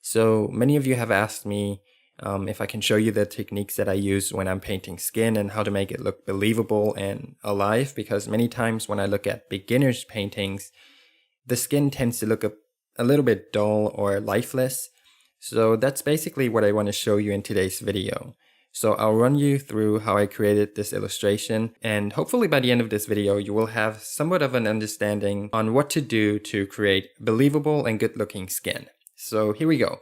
So many of you have asked me if I can show you the techniques that I use when I'm painting skin and how to make it look believable and alive, because many times when I look at beginners' paintings, the skin tends to look a little bit dull or lifeless. So that's basically what I want to show you in today's video. So I'll run you through how I created this illustration, and hopefully by the end of this video you will have somewhat of an understanding on what to do to create believable and good looking skin. So here we go.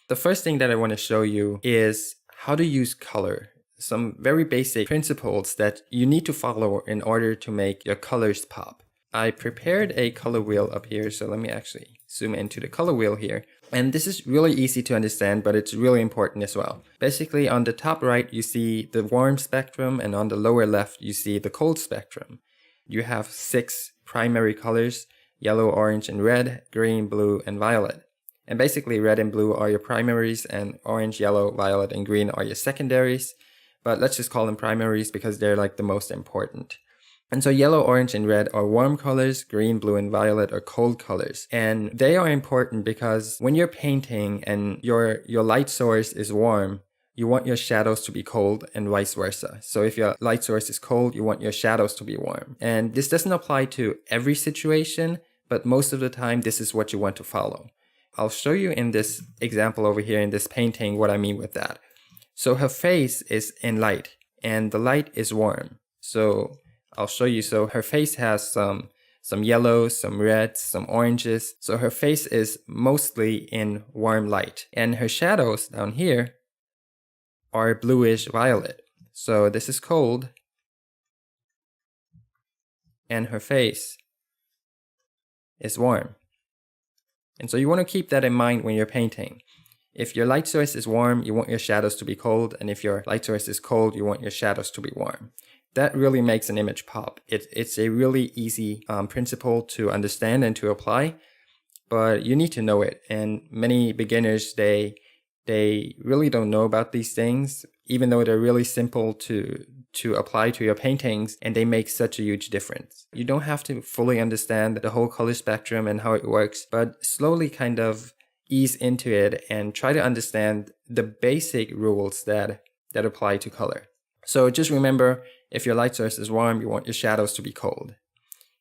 The first thing that I want to show you is how to use color. Some very basic principles that you need to follow in order to make your colors pop. I prepared a color wheel up here, so let me actually zoom into the color wheel here. And this is really easy to understand, but it's really important as well. Basically, on the top right, you see the warm spectrum, and on the lower left, you see the cold spectrum. You have 6 primary colors: yellow, orange, and red, green, blue, and violet. And basically, red and blue are your primaries, and orange, yellow, violet, and green are your secondaries. But let's just call them primaries because they're like the most important. And so yellow, orange, and red are warm colors, green, blue, and violet are cold colors. And they are important because when you're painting and your light source is warm, you want your shadows to be cold, and vice versa. So if your light source is cold, you want your shadows to be warm. And this doesn't apply to every situation, but most of the time this is what you want to follow. I'll show you in this example over here in this painting what I mean with that. So her face is in light and the light is warm. So I'll show you. So her face has some yellows, some reds, some oranges. So her face is mostly in warm light, and her shadows down here are bluish violet. So this is cold, and her face is warm. And so you want to keep that in mind when you're painting. If your light source is warm, you want your shadows to be cold, and if your light source is cold, you want your shadows to be warm. That really makes an image pop. It's a really easy principle to understand and to apply, but you need to know it. And many beginners, they really don't know about these things, even though they're really simple to apply to your paintings, and they make such a huge difference. You don't have to fully understand the whole color spectrum and how it works, but slowly kind of ease into it and try to understand the basic rules that apply to color. So just remember, if your light source is warm, you want your shadows to be cold.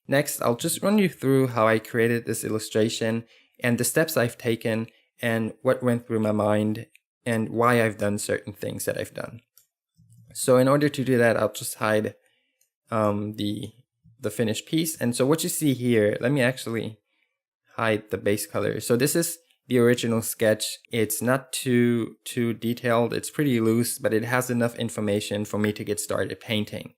Next, I'll just run you through how I created this illustration and the steps I've taken and what went through my mind and why I've done certain things that I've done. So in order to do that, I'll just hide the finished piece. And so what you see here, let me actually hide the base color. So this is the original sketch. It's not too detailed, it's pretty loose, but it has enough information for me to get started painting.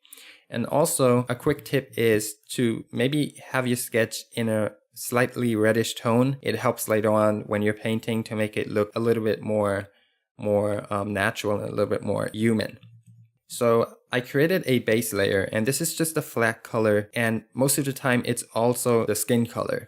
And also a quick tip is to maybe have your sketch in a slightly reddish tone. It helps later on when you're painting to make it look a little bit more natural and a little bit more human. So I created a base layer, and this is just a flat color, and most of the time it's also the skin color.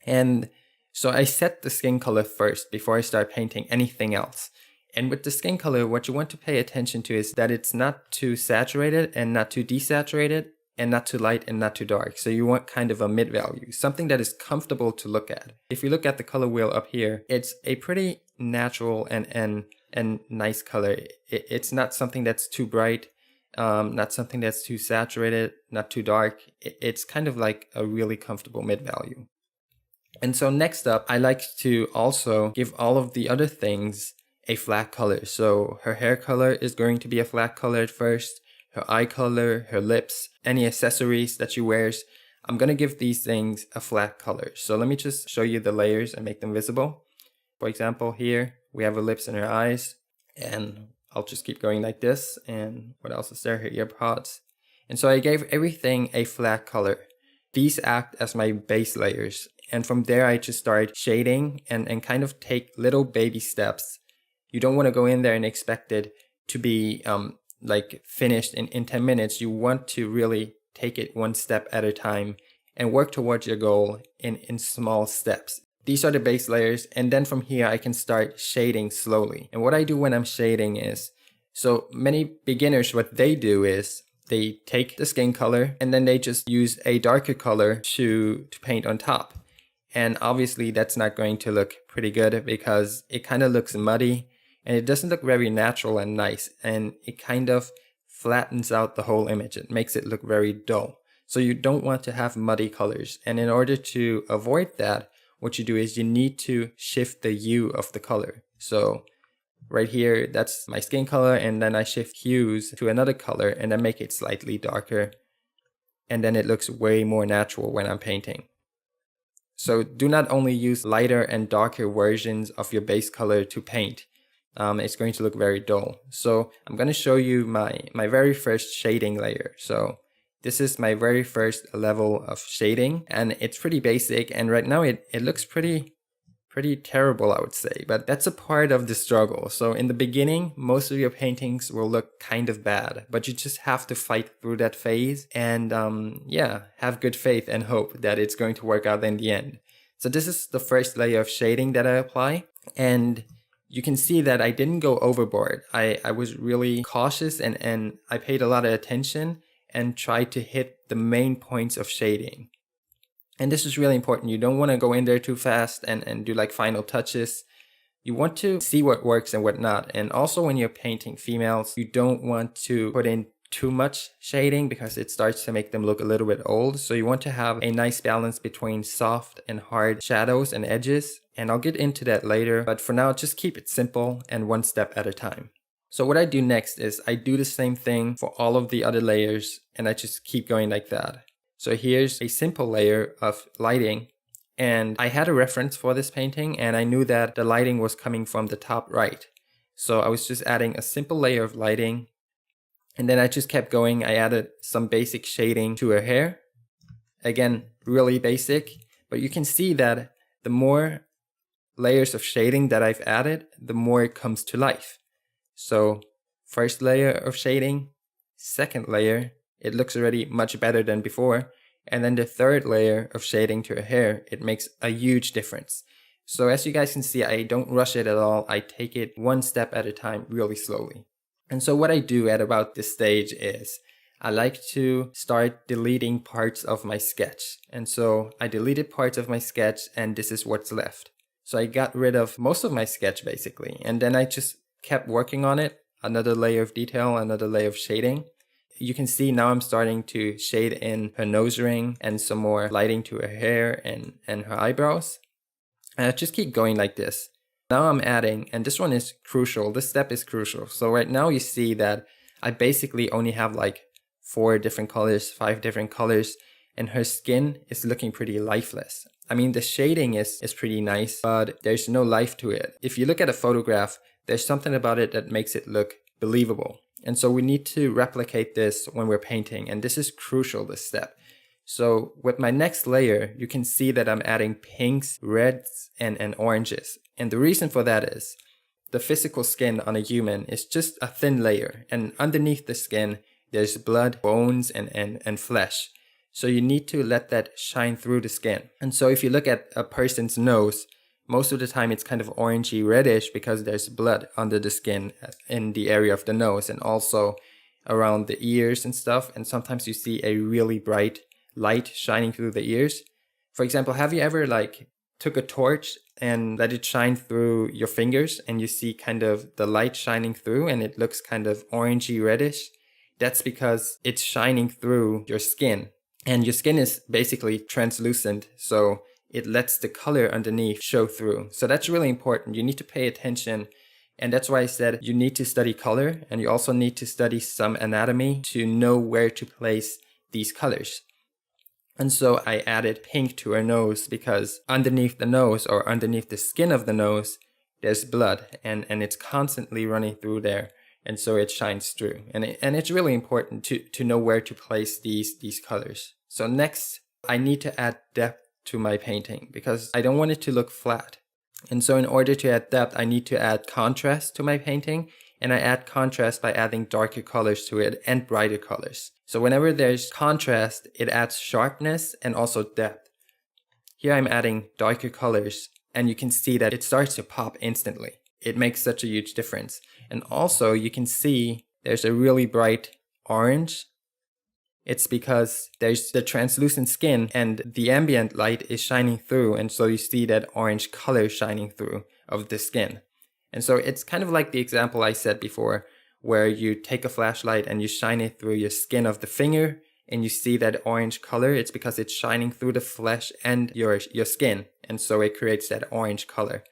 And so I set the skin color first before I start painting anything else. And with the skin color, what you want to pay attention to is that it's not too saturated and not too desaturated, and not too light and not too dark. So you want kind of a mid value, something that is comfortable to look at. If you look at the color wheel up here, it's a pretty natural and nice color. It's not something that's too bright, not something that's too saturated, not too dark. It's kind of like a really comfortable mid value. And so next up, I like to also give all of the other things a flat color. So her hair color is going to be a flat color at first, her eye color, her lips, any accessories that she wears. I'm going to give these things a flat color. So let me just show you the layers and make them visible. For example, here we have her lips and her eyes, and I'll just keep going like this. And what else is there? Her ear pods. And so I gave everything a flat color. These act as my base layers. And from there, I just start shading and kind of take little baby steps. You don't want to go in there and expect it to be like finished in 10 minutes. You want to really take it one step at a time and work towards your goal in small steps. These are the base layers. And then from here, I can start shading slowly. And what I do when I'm shading is, so many beginners, what they do is they take the skin color and then they just use a darker color to paint on top. And obviously that's not going to look pretty good because it kind of looks muddy and it doesn't look very natural and nice, and it kind of flattens out the whole image. It makes it look very dull. So you don't want to have muddy colors. And in order to avoid that, what you do is you need to shift the hue of the color. So right here, that's my skin color, and then I shift hues to another color and then make it slightly darker. And then it looks way more natural when I'm painting. So do not only use lighter and darker versions of your base color to paint. It's going to look very dull. So I'm going to show you my very first shading layer. So this is my very first level of shading, and it's pretty basic, and right now it looks pretty terrible, I would say, but that's a part of the struggle. So in the beginning, most of your paintings will look kind of bad, but you just have to fight through that phase and yeah, have good faith and hope that it's going to work out in the end. So this is the first layer of shading that I apply, and you can see that I didn't go overboard. I was really cautious and I paid a lot of attention and tried to hit the main points of shading. And this is really important. You don't want to go in there too fast and do like final touches. You want to see what works and what not. And also when you're painting females, you don't want to put in too much shading because it starts to make them look a little bit old. So you want to have a nice balance between soft and hard shadows and edges. And I'll get into that later. But for now, just keep it simple and one step at a time. So what I do next is I do the same thing for all of the other layers, and I just keep going like that. So here's a simple layer of lighting, and I had a reference for this painting and I knew that the lighting was coming from the top right. So I was just adding a simple layer of lighting, and then I just kept going. I added some basic shading to her hair. Again, really basic, but you can see that the more layers of shading that I've added, the more it comes to life. So first layer of shading, second layer, it looks already much better than before. And then the third layer of shading to her hair, it makes a huge difference. So as you guys can see, I don't rush it at all. I take it one step at a time, really slowly. And so what I do at about this stage is I like to start deleting parts of my sketch. And so I deleted parts of my sketch, and this is what's left. So I got rid of most of my sketch basically. And then I just kept working on it. Another layer of detail, another layer of shading. You can see now I'm starting to shade in her nose ring and some more lighting to her hair and her eyebrows. And I just keep going like this. Now I'm adding, and this one is crucial, this step is crucial. So right now you see that I basically only have like 4 different colors, 5 different colors, and her skin is looking pretty lifeless. I mean, the shading is pretty nice, but there's no life to it. If you look at a photograph, there's something about it that makes it look believable. And so we need to replicate this when we're painting, and this is crucial, this step. So with my next layer, you can see that I'm adding pinks, reds, and oranges. And the reason for that is the physical skin on a human is just a thin layer, and underneath the skin, there's blood, bones, and flesh. So you need to let that shine through the skin. And so if you look at a person's nose, most of the time it's kind of orangey reddish because there's blood under the skin in the area of the nose and also around the ears and stuff. And sometimes you see a really bright light shining through the ears. For example, have you ever like took a torch and let it shine through your fingers and you see kind of the light shining through and it looks kind of orangey reddish? That's because it's shining through your skin, and your skin is basically translucent. So it lets the color underneath show through. So that's really important. You need to pay attention. And that's why I said you need to study color, and you also need to study some anatomy to know where to place these colors. And so I added pink to her nose because underneath the nose, or underneath the skin of the nose, there's blood and it's constantly running through there. And so it shines through. And it's really important to know where to place these colors. So next, I need to add depth to my painting because I don't want it to look flat. And so in order to add depth, I need to add contrast to my painting, and I add contrast by adding darker colors to it and brighter colors. So whenever there's contrast, it adds sharpness and also depth. Here I'm adding darker colors, and you can see that it starts to pop instantly. It makes such a huge difference. And also you can see there's a really bright orange It's because there's the translucent skin and the ambient light is shining through, and so you see that orange color shining through of the skin. And so it's kind of like the example I said before, where you take a flashlight and you shine it through your skin of the finger and you see that orange color. It's because it's shining through the flesh and your skin, and so it creates that orange color.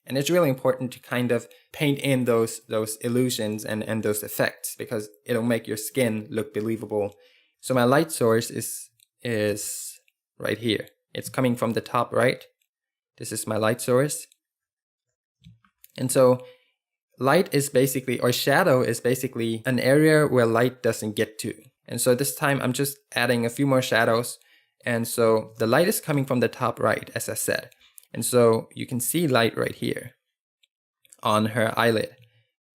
And it's really important to kind of paint in those illusions and those effects, because it'll make your skin look believable. So my light source is right here. It's coming from the top right. This is my light source. And so light is basically, or shadow is basically an area where light doesn't get to. And so this time I'm just adding a few more shadows. And so the light is coming from the top right, as I said. And so you can see light right here on her eyelid.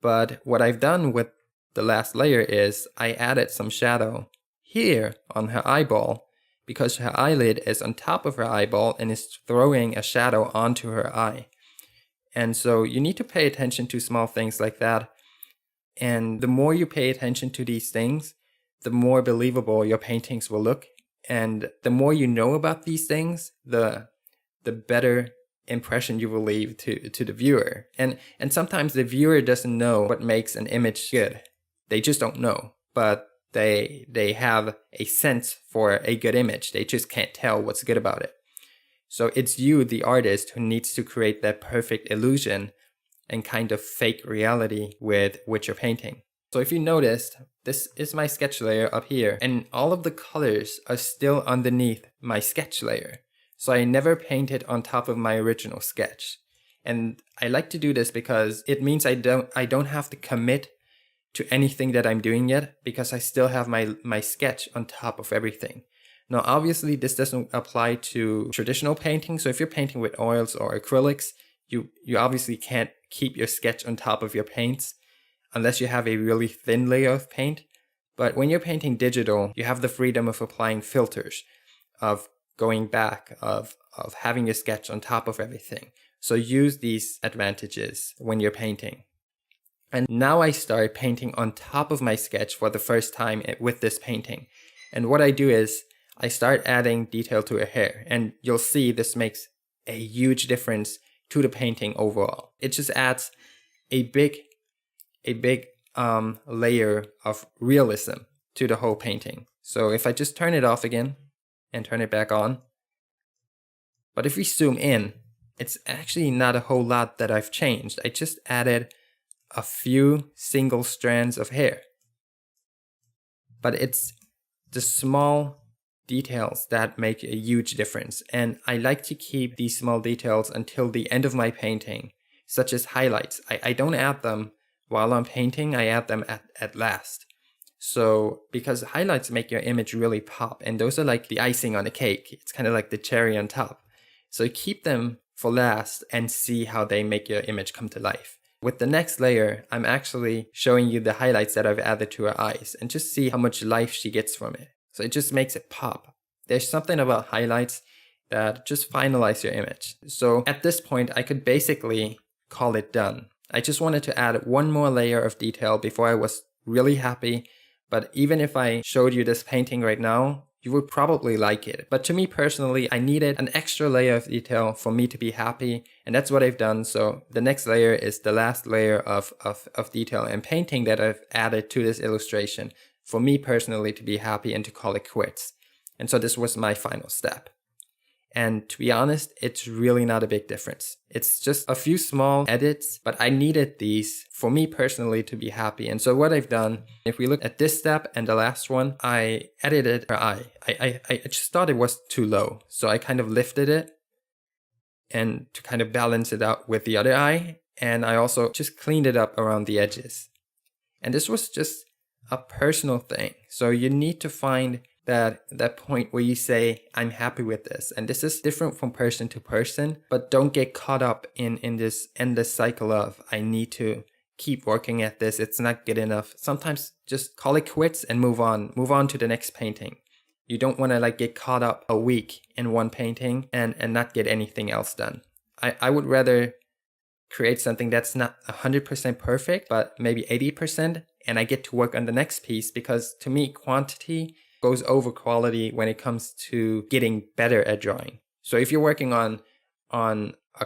But what I've done with the last layer is I added some shadow here on her eyeball, because her eyelid is on top of her eyeball and is throwing a shadow onto her eye. And so you need to pay attention to small things like that. And the more you pay attention to these things, the more believable your paintings will look. And the more you know about these things, the better impression you will leave to the viewer. And sometimes the viewer doesn't know what makes an image good. They just don't know. But they have a sense for a good image. They just can't tell what's good about it. So it's you, the artist, who needs to create that perfect illusion and kind of fake reality with your painting. So if you noticed, this is my sketch layer up here, and all of the colors are still underneath my sketch layer. So I never painted on top of my original sketch. And I like to do this because it means I don't have to commit to anything that I'm doing yet, because I still have my sketch on top of everything. Now, obviously, this doesn't apply to traditional painting. So if you're painting with oils or acrylics, you obviously can't keep your sketch on top of your paints unless you have a really thin layer of paint. But when you're painting digital, you have the freedom of applying filters, of going back, of having your sketch on top of everything. So use these advantages when you're painting. And now I start painting on top of my sketch for the first time with this painting. And what I do is I start adding detail to her hair. And you'll see this makes a huge difference to the painting overall. It just adds a big layer of realism to the whole painting. So if I just turn it off again and turn it back on. But if we zoom in, it's actually not a whole lot that I've changed. I just added a few single strands of hair. But it's the small details that make a huge difference. And I like to keep these small details until the end of my painting, such as highlights. I don't add them while I'm painting, I add them at last. So, because highlights make your image really pop, and those are like the icing on the cake. It's kind of like the cherry on top. So keep them for last and see how they make your image come to life. With the next layer, I'm actually showing you the highlights that I've added to her eyes, and just see how much life she gets from it. So it just makes it pop. There's something about highlights that just finalize your image. So at this point, I could basically call it done. I just wanted to add one more layer of detail before I was really happy. But even if I showed you this painting right now, you would probably like it. But to me personally, I needed an extra layer of detail for me to be happy. And that's what I've done. So the next layer is the last layer of detail and painting that I've added to this illustration for me personally to be happy and to call it quits. And so this was my final step. And to be honest, it's really not a big difference. It's just a few small edits, but I needed these for me personally to be happy. And so what I've done, if we look at this step and the last one, I edited her eye. I just thought it was too low. So I kind of lifted it and to kind of balance it out with the other eye. And I also just cleaned it up around the edges. And this was just a personal thing. So you need to find that point where you say, I'm happy with this. And this is different from person to person, but don't get caught up in this endless cycle of, I need to keep working at this. It's not good enough. Sometimes just call it quits and move on to the next painting. You don't want to get caught up a week in one painting and not get anything else done. I would rather create something that's not 100% perfect, but maybe 80%. And I get to work on the next piece, because to me, quantity goes over quality when it comes to getting better at drawing. So if you're working on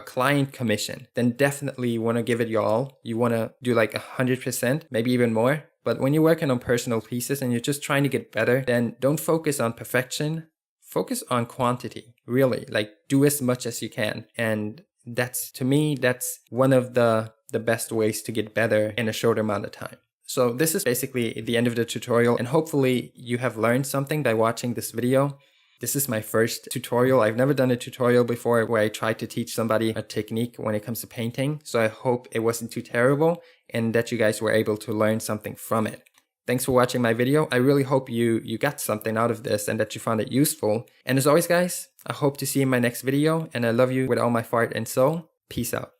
a client commission, then definitely you want to give it your all. You want to do like 100%, maybe even more. But when you're working on personal pieces and you're just trying to get better, then don't focus on perfection. Focus on quantity, really. Like, do as much as you can. And that's, to me, that's one of the best ways to get better in a short amount of time. So this is basically the end of the tutorial, and hopefully you have learned something by watching this video. This is my first tutorial. I've never done a tutorial before where I tried to teach somebody a technique when it comes to painting. So I hope it wasn't too terrible and that you guys were able to learn something from it. Thanks for watching my video. I really hope you got something out of this and that you found it useful. And as always, guys, I hope to see you in my next video, and I love you with all my heart and soul. Peace out.